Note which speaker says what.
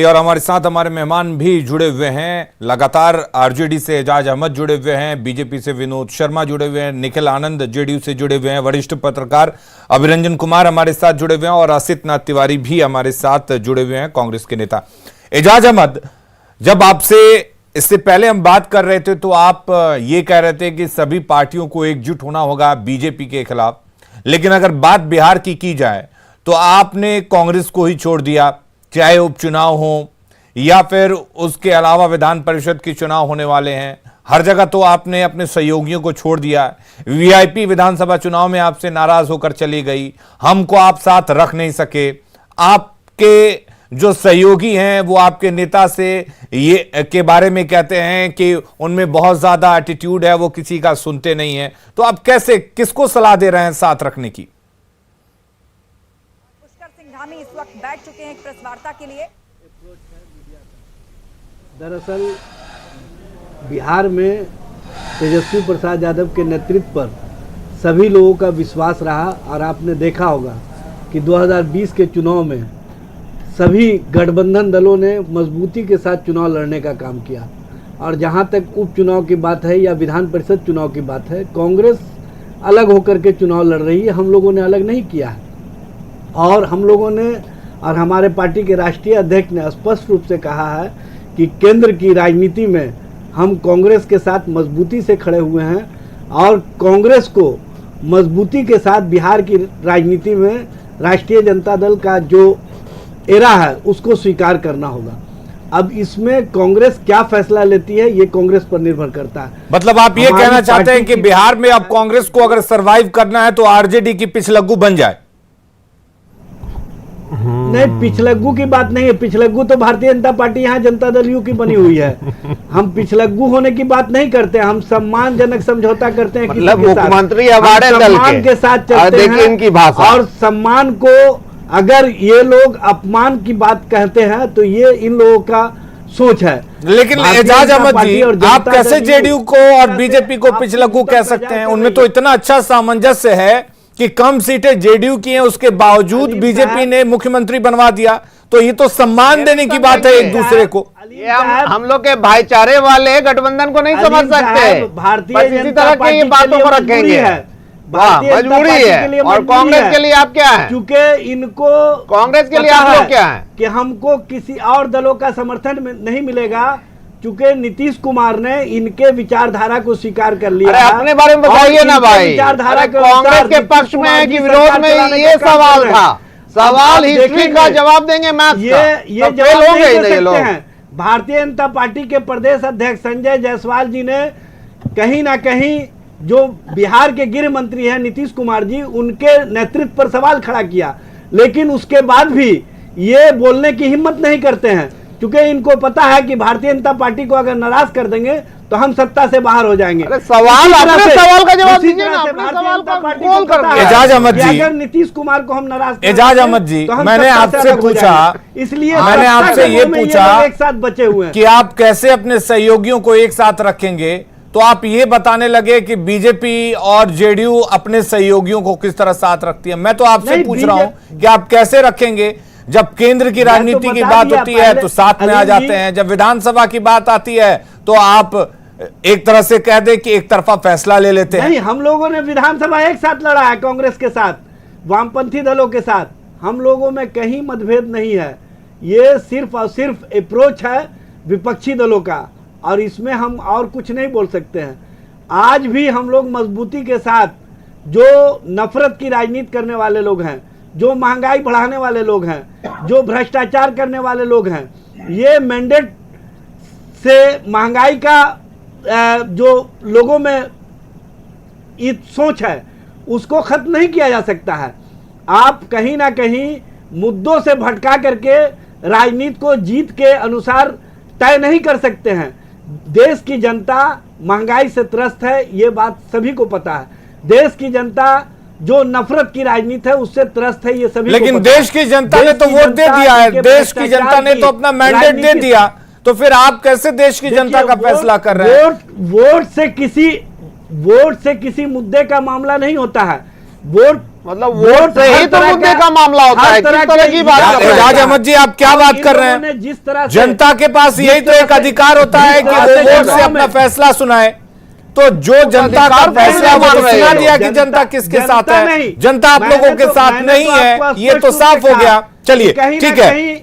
Speaker 1: और हमारे साथ हमारे मेहमान भी जुड़े हुए हैं। लगातार आरजेडी से एजाज अहमद जुड़े हुए हैं, बीजेपी से विनोद शर्मा जुड़े हुए हैं, निखिल आनंद जेडीयू से जुड़े हुए हैं, वरिष्ठ पत्रकार अभिरंजन कुमार हमारे साथ जुड़े हुए हैं और असित नाथ तिवारी भी हमारे साथ जुड़े हुए हैं, कांग्रेस के नेता। एजाज अहमद, जब आपसे इससे पहले हम बात कर रहे थे तो आप ये कह रहे थे कि सभी पार्टियों को एकजुट होना होगा बीजेपी के खिलाफ, लेकिन अगर बात बिहार की जाए तो आपने कांग्रेस को ही छोड़ दिया, चाहे उपचुनाव हो या फिर उसके अलावा विधान परिषद के चुनाव होने वाले हैं। हर जगह तो आपने अपने सहयोगियों को छोड़ दिया। वीआईपी विधानसभा चुनाव में आपसे नाराज होकर चली गई, हमको आप साथ रख नहीं सके। आपके जो सहयोगी हैं वो आपके नेता से ये के बारे में कहते हैं कि उनमें बहुत ज्यादा एटीट्यूड है, वो किसी का सुनते नहीं है। तो आप कैसे, किसको सलाह दे रहे हैं साथ रखने की?
Speaker 2: इस वक्त बैठ चुके हैं एक प्रेस वार्ता के लिए।
Speaker 3: दरअसल बिहार में तेजस्वी प्रसाद यादव के नेतृत्व पर सभी लोगों का विश्वास रहा और आपने देखा होगा कि 2020 के चुनाव में सभी गठबंधन दलों ने मजबूती के साथ चुनाव लड़ने का काम किया। और जहां तक उपचुनाव की बात है या विधान परिषद चुनाव की बात है, कांग्रेस अलग होकर के चुनाव लड़ रही है, हम लोगों ने अलग नहीं किया है। और हम लोगों ने और हमारे पार्टी के राष्ट्रीय अध्यक्ष ने स्पष्ट रूप से कहा है कि केंद्र की राजनीति में हम कांग्रेस के साथ मजबूती से खड़े हुए हैं और कांग्रेस को मजबूती के साथ बिहार की राजनीति में राष्ट्रीय जनता दल का जो एरा है उसको स्वीकार करना होगा। अब इसमें कांग्रेस क्या फैसला लेती है ये कांग्रेस पर निर्भर करता है।
Speaker 1: मतलब आप ये कहना चाहते हैं कि बिहार में अब कांग्रेस को अगर सरवाइव करना है तो आरजेडी की पिछलग्गू बन जाए?
Speaker 3: नहीं, पिछलग्गू की बात नहीं है। पिछलग्गू तो भारतीय जनता पार्टी यहाँ जनता दल यू की बनी हुई है। हम पिछलग्गू होने की बात नहीं करते, हम सम्मानजनक समझौता करते हैं।
Speaker 4: मतलब मुख्यमंत्री हमारे दल
Speaker 3: के साथ चलते हैं।
Speaker 4: इनकी भाषा और
Speaker 3: सम्मान को अगर ये लोग अपमान की बात कहते हैं तो ये इन लोगों का सोच है।
Speaker 1: लेकिन एजाज अहमद जी, आप कैसे जेडीयू को और बीजेपी को पिछलग्गू कह सकते हैं? उनमें तो इतना अच्छा सामंजस्य है कि कम सीटें जेडीयू की हैं, उसके बावजूद बीजेपी ने मुख्यमंत्री बनवा दिया। तो ये तो सम्मान देने की बात है एक दूसरे को।
Speaker 4: ये हम लोग के भाईचारे वाले गठबंधन को नहीं समझ सकते।
Speaker 3: भारतीय
Speaker 4: इसी तरह की ये बातों को रखेंगे, मजबूरी है। और कांग्रेस के लिए आप क्या है?
Speaker 3: क्योंकि इनको
Speaker 4: कांग्रेस के लिए आप लोग क्या है
Speaker 3: कि हमको किसी और दलों का समर्थन नहीं मिलेगा, क्योंकि नीतीश कुमार ने इनके विचारधारा को स्वीकार कर लिया।
Speaker 4: अरे अपने बारे में बताइए ना भाई। कांग्रेस के पक्ष में है कि विरोध में? ये सवाल था। सवाल हिस्ट्री का जवाब देंगे, मैथ्स का।
Speaker 3: ये जवाब नहीं दे सकते हैं। भारतीय जनता पार्टी के प्रदेश अध्यक्ष संजय जायसवाल जी ने कहीं ना कहीं जो बिहार के गृह मंत्री हैं नीतीश कुमार जी, उनके नेतृत्व पर सवाल खड़ा किया, लेकिन उसके बाद भी ये बोलने की हिम्मत नहीं करते हैं, क्योंकि इनको पता है कि भारतीय जनता पार्टी को अगर नाराज कर देंगे तो हम सत्ता से बाहर हो जाएंगे।
Speaker 4: सवाल अपने सवाल का जवाब दीजिए ना, अपने सवाल का बोल कर।
Speaker 1: एजाज अहमद जी,
Speaker 3: अगर नीतीश कुमार को हम नाराज,
Speaker 1: एजाज अहमद जी, मैंने आपसे पूछा,
Speaker 3: इसलिए
Speaker 1: मैंने आपसे ये पूछा
Speaker 3: एक साथ बचे हुए हैं
Speaker 1: कि आप कैसे अपने सहयोगियों को एक साथ रखेंगे, तो आप ये बताने लगे कि बीजेपी और जेडीयू अपने सहयोगियों को किस तरह साथ रखती है। मैं तो आपसे पूछ रहा हूं कि आप कैसे रखेंगे? जब केंद्र की राजनीति की बात होती है तो साथ में आ जाते हैं, जब विधानसभा की बात आती है तो आप एक तरह से कह दे कि एक तरफा फैसला ले लेते हैं।
Speaker 3: नहीं, हम लोगों ने विधानसभा एक साथ लड़ा है कांग्रेस के साथ, वामपंथी दलों के साथ। हम लोगों में कहीं मतभेद नहीं है। ये सिर्फ और सिर्फ अप्रोच है विपक्षी दलों का, और इसमें हम और कुछ नहीं बोल सकते हैं। आज भी हम लोग मजबूती के साथ, जो नफरत की राजनीति करने वाले लोग हैं, जो महंगाई बढ़ाने वाले लोग हैं, जो भ्रष्टाचार करने वाले लोग हैं, ये मैंडेट से महंगाई का जो लोगों में ये सोच है उसको खत्म नहीं किया जा सकता है। आप कहीं ना कहीं मुद्दों से भटका करके राजनीति को जीत के अनुसार तय नहीं कर सकते हैं। देश की जनता महंगाई से त्रस्त है, ये बात सभी को पता है। देश की जनता जो नफरत की राजनीति है उससे त्रस्त है, ये सभी।
Speaker 1: लेकिन देश की जनता ने तो वोट दे दिया है, देश की जनता ने तो अपना मैंडेट दे दिया, तो फिर आप कैसे देश की जनता का फैसला कर रहे हैं?
Speaker 3: वोट से किसी मुद्दे का मामला नहीं होता है। वोट
Speaker 4: मतलब वोट से ही तो मुद्दे का मामला होता है। किस तरह की बात कर रहे हैं?
Speaker 1: एजाज अहमद जी, आप क्या बात कर रहे हैं?
Speaker 3: जिस तरह से
Speaker 1: जनता के पास यही तो एक अधिकार होता है कि वो वोट से अपना फैसला सुनाए। तो जो जनता का फैसला वो तो सुना दिया कि जनता किसके साथ है, जनता आप लोगों के साथ नहीं है, ये तो साफ हो गया। चलिए ठीक है।